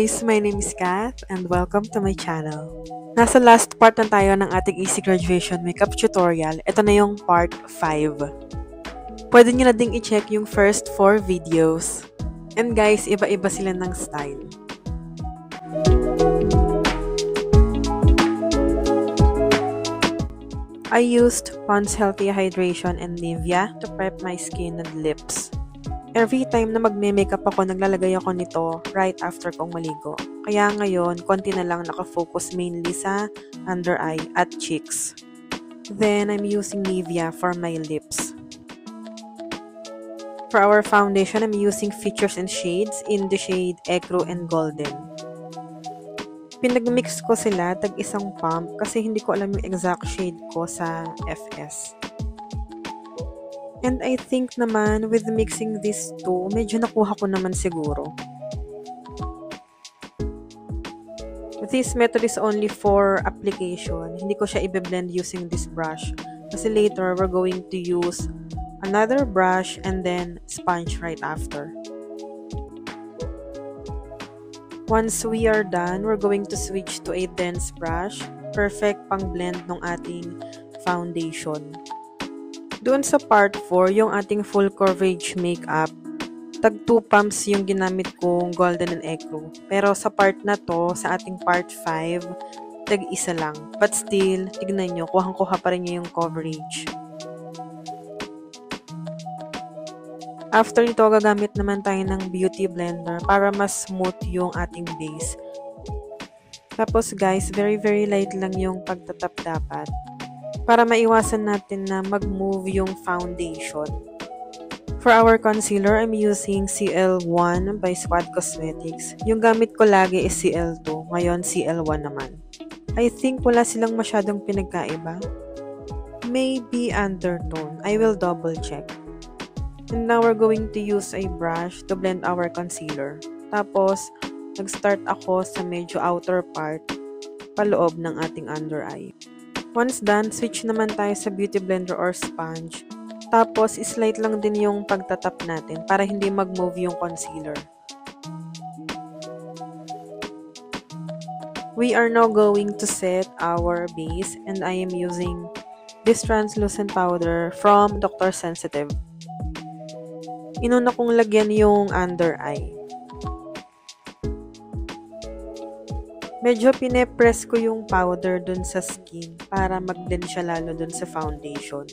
guys! My name is Kath and welcome to my channel. Nasa last part na tayo ng ating easy graduation makeup tutorial. Ito na yung part 5. Pwede nyo na ding i-check yung first 4 videos. And guys, iba-iba sila ng style. I used Pond's Healthy Hydration and Nivea to prep my skin and lips. Every time na magme-makeup ako, naglalagay ako nito right after kong maligo. Kaya ngayon, konti na lang nakafocus mainly sa under eye at cheeks. Then, I'm using Nivea for my lips. For our foundation, I'm using Features and Shades in the shade Ecru and Golden. Pinagmix ko sila tag-isang pump kasi hindi ko alam yung exact shade ko sa FS. And I think naman, with mixing these two, medyo nakuha ko naman siguro. This method is only for application. Hindi ko siya i-blend using this brush. Kasi later, we're going to use another brush and then sponge right after. Once we are done, we're going to switch to a dense brush. Perfect pang blend ng ating foundation. Doon sa part 4, yung ating full coverage makeup, tag 2 pumps yung ginamit kong Golden and Ecru. Pero sa part na to, sa ating part 5, tag isa lang. But still, tignan nyo, kuhang-kuha pa rin niya yung coverage. After nito, gagamit naman tayo ng beauty blender para mas smooth yung ating base. Tapos guys, very light lang yung pagtatap dapat. Para maiwasan natin na mag-move yung foundation. For our concealer, I'm using CL1 by Squad Cosmetics. Yung gamit ko lagi is CL2, ngayon CL1 naman. I think wala silang masyadong pinagkaiba. Maybe undertone. I will double check. And now we're going to use a brush to blend our concealer. Tapos, nag-start ako sa medyo outer part, paloob ng ating under eye. Once done, switch naman tayo sa beauty blender or sponge. Tapos, slight lang din yung pagtatap natin para hindi mag-move yung concealer. We are now going to set our base and I am using this translucent powder from Dr. Sensitive. Inuna kong lagyan yung under eye. Medyo pine-press ko yung powder dun sa skin para mag-blend siya lalo dun sa foundation.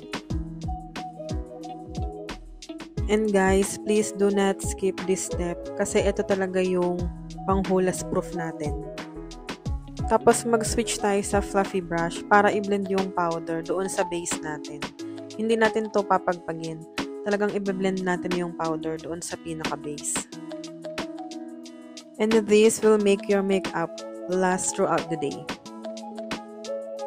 And guys, please do not skip this step kasi ito talaga yung panghulas proof natin. Tapos mag-switch tayo sa fluffy brush para i-blend yung powder doon sa base natin. Hindi natin to papagpagin. Talagang i-blend natin yung powder doon sa pinaka-base. And this will make your makeup last throughout the day.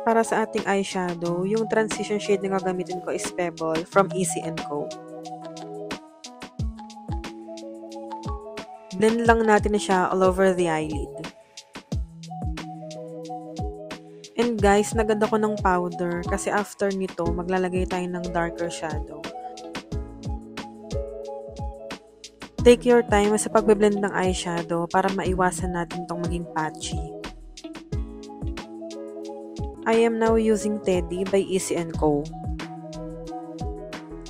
Para sa ating eyeshadow, yung transition shade na gagamitin ko is Pebble from Easy & Co. Blend lang natin siya all over the eyelid. And guys, naganda ko ng powder kasi after nito, maglalagay tayo ng darker shadow. Take your time sa pagbe-blend ng eyeshadow para maiwasan natin tong maging patchy. I am now using Teddy by Easy & Co.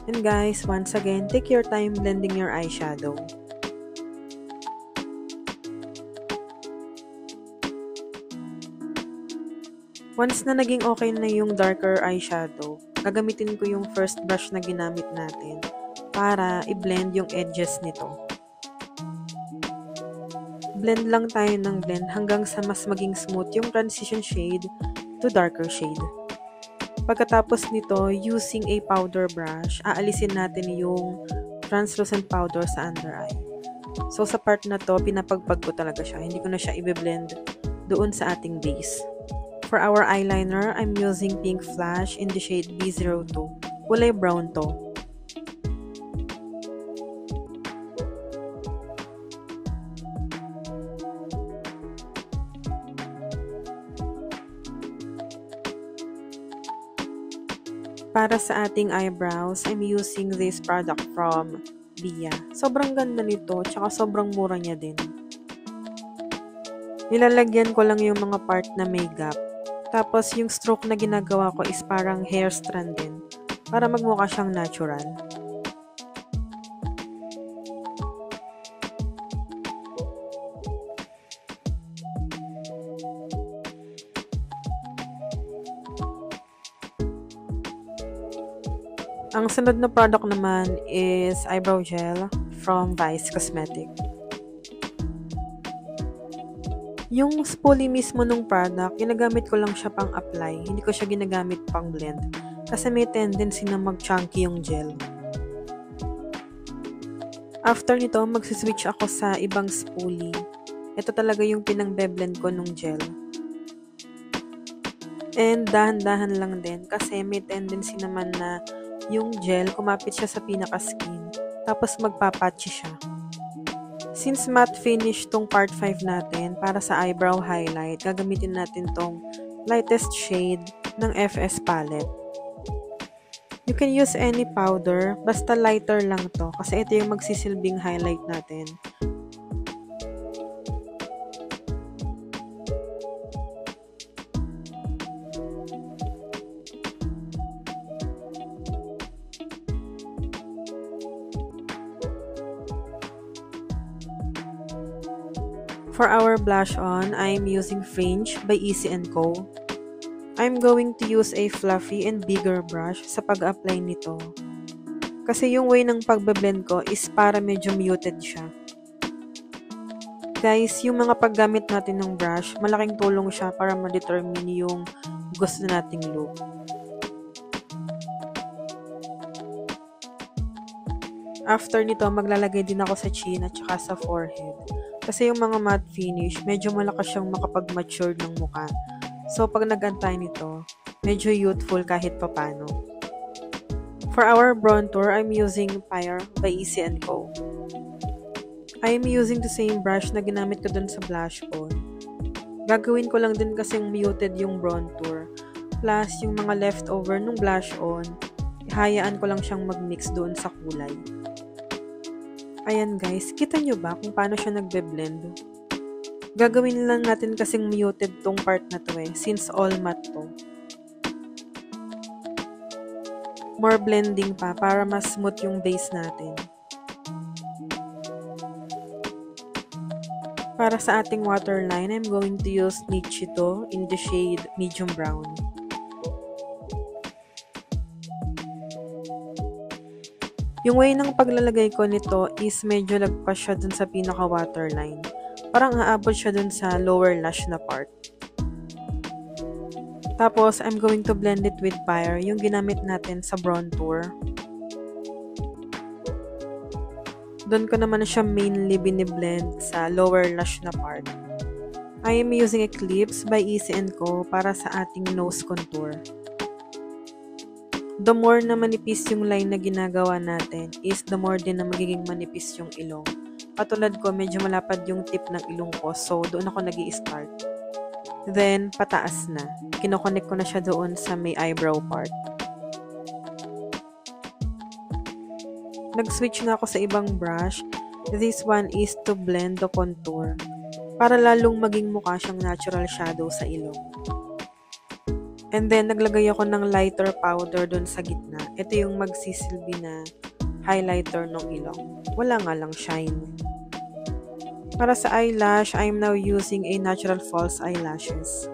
And guys, once again, take your time blending your eyeshadow. Once na naging okay na yung darker eyeshadow, gagamitin ko yung first brush na ginamit natin para i-blend yung edges nito. Blend lang tayo ng blend hanggang sa mas maging smooth yung transition shade to darker shade. Pagkatapos nito, using a powder brush, aalisin natin yung translucent powder sa under eye. So sa part na to, pinapagpag ko talaga siya. Hindi ko na siya i-blend doon sa ating base. For our eyeliner, I'm using Pink Flash in the shade B02. Kulay brown to. Para sa ating eyebrows, I'm using this product from Via. Sobrang ganda nito, tsaka sobrang mura niya din. Nilalagyan ko lang yung mga part na may gap. Tapos yung stroke na ginagawa ko is parang hair strand din para magmukha siyang natural. Ang sunod na product naman is eyebrow gel from Vice Cosmetics. Yung spoolie mismo ng product, ginagamit ko lang siya pang apply. Hindi ko siya ginagamit pang blend. Kasi may tendency na mag-chunky yung gel. After nito, magsiswitch ako sa ibang spoolie. Ito talaga yung pinang-blend ko nung gel. And dahan-dahan lang din kasi may tendency naman na yung gel, kumapit siya sa pinaka-skin. Tapos magpapatchy siya. Since matte finish tong part 5 natin, para sa eyebrow highlight, gagamitin natin tong lightest shade ng FS palette. You can use any powder, basta lighter lang to kasi ito yung magsisilbing highlight natin. For our blush on, I'm using Fringe by Easy & Co. I'm going to use a fluffy and bigger brush sa pag-apply nito. Kasi yung way ng pagbe-blend ko is para medyo muted siya. Guys, yung mga paggamit natin ng brush, malaking tulong siya para ma-determine yung gusto nating look. After nito, maglalagay din ako sa chin at saka sa forehead. Kasi yung mga matte finish, medyo malakas siyang makapag-mature ng mukha. So, pag nag-antay nito, medyo youthful kahit papano. For our bronzer, I'm using Pyre by Easy & Co. I'm using the same brush na ginamit ko dun sa blush on. Gagawin ko lang din kasing muted yung bronzer. Plus, yung mga leftover nung blush on, ihayaan ko lang siyang mag-mix doon sa kulay. Ayan guys, kita nyo ba kung paano siya nagbe-blend? Gagawin lang natin kasing muted tong part na to since all matte to. More blending pa para mas smooth yung base natin. Para sa ating waterline, I'm going to use Nichito in the shade medium brown. Yung way ng paglalagay ko nito is medyo lagpas siya dun sa pinaka-waterline. Parang aabot siya dun sa lower lash na part. Tapos, I'm going to blend it with Pyre, yung ginamit natin sa bronzer. Doon ko naman siya mainly biniblend sa lower lash na part. I am using Eclipse by Easy & Co. para sa ating nose contour. The more na manipis yung line na ginagawa natin is the more din na magiging manipis yung ilong. Patulad ko, medyo malapad yung tip ng ilong ko, so doon ako nag-i-start. Then, pataas na. Kinokonek ko na siya doon sa may eyebrow part. Nag-switch nga ako sa ibang brush. This one is to blend the contour para lalong maging mukha siyang natural shadow sa ilong. And then, naglagay ako ng lighter powder doon sa gitna. Ito yung magsisilbi na highlighter ng ilong. Wala nga lang shine. Para sa eyelash, I'm now using a natural false eyelashes.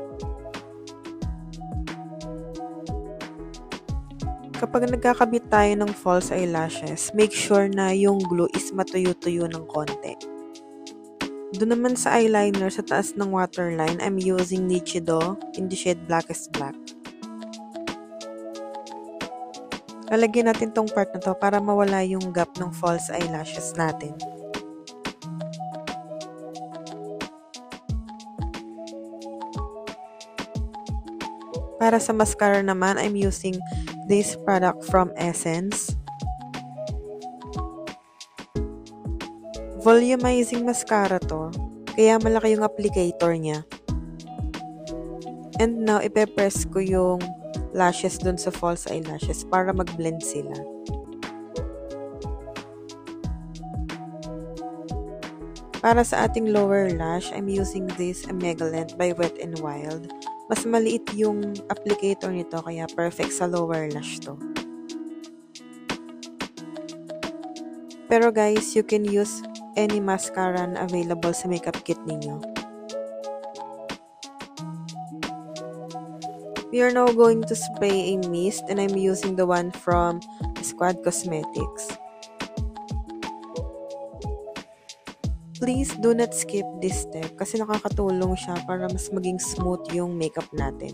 Kapag nagkakabit tayo ng false eyelashes, make sure na yung glue is matuyo-tuyo ng konti. Doon naman sa eyeliner sa taas ng waterline, I'm using Nichito in the shade Blackest Black. Lalagyan natin tong part na to para mawala yung gap ng false eyelashes natin. Para sa mascara naman, I'm using this product from Essence. Volumizing mascara to, kaya malaki yung applicator niya. And now, ipe-press ko yung lashes dun sa false eyelashes para mag-blend sila. Para sa ating lower lash, I'm using this Megalent by Wet n Wild. Mas maliit yung applicator nito kaya perfect sa lower lash to. Pero guys, you can use any mascara na available sa makeup kit ninyo. We are now going to spray a mist and I'm using the one from Squad Cosmetics. Please do not skip this step kasi nakakatulong siya para mas maging smooth yung makeup natin.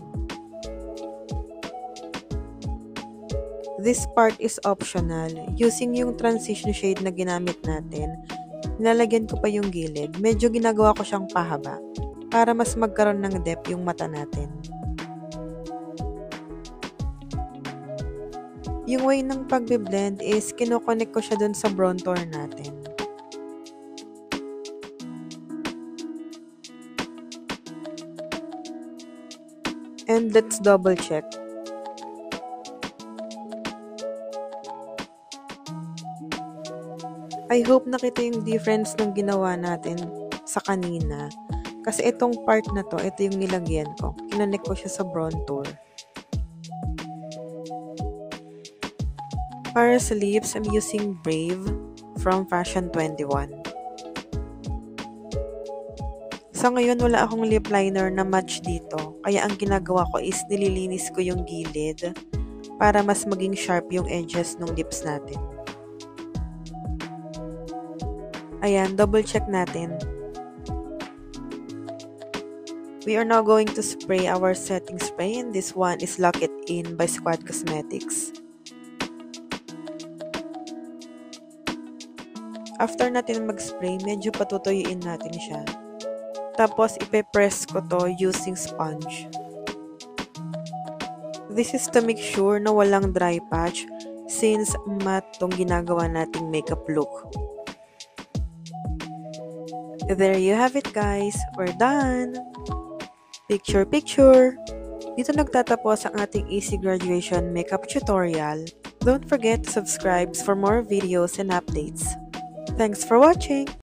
This part is optional. Using yung transition shade na ginamit natin, nilalagyan ko pa yung gilid. Medyo ginagawa ko siyang pahaba para mas magkaroon ng depth yung mata natin. Yung way ng pagbe-blend is kinokonek ko siya dun sa bronzer natin. And let's double check. I hope nakita yung difference ng ginawa natin sa kanina. Kasi itong part na to, ito yung nilagyan ko. Kinonek ko siya sa bronzer. Para sa lips, I'm using Brave from Fashion 21. Sa ngayon, wala akong lip liner na match dito. Kaya ang ginagawa ko is nililinis ko yung gilid para mas maging sharp yung edges ng lips natin. Ayan, double check natin. We are now going to spray our setting spray and this one is Lock It In by Squad Cosmetics. After natin mag-spray, medyo patutuyuin natin siya. Tapos, ipe-press ko to using sponge. This is to make sure na walang dry patch since matte tong ginagawa nating makeup look. There you have it guys, we're done! Picture, picture! Dito nagtatapos ang ating easy graduation makeup tutorial. Don't forget to subscribe for more videos and updates. Thanks for watching!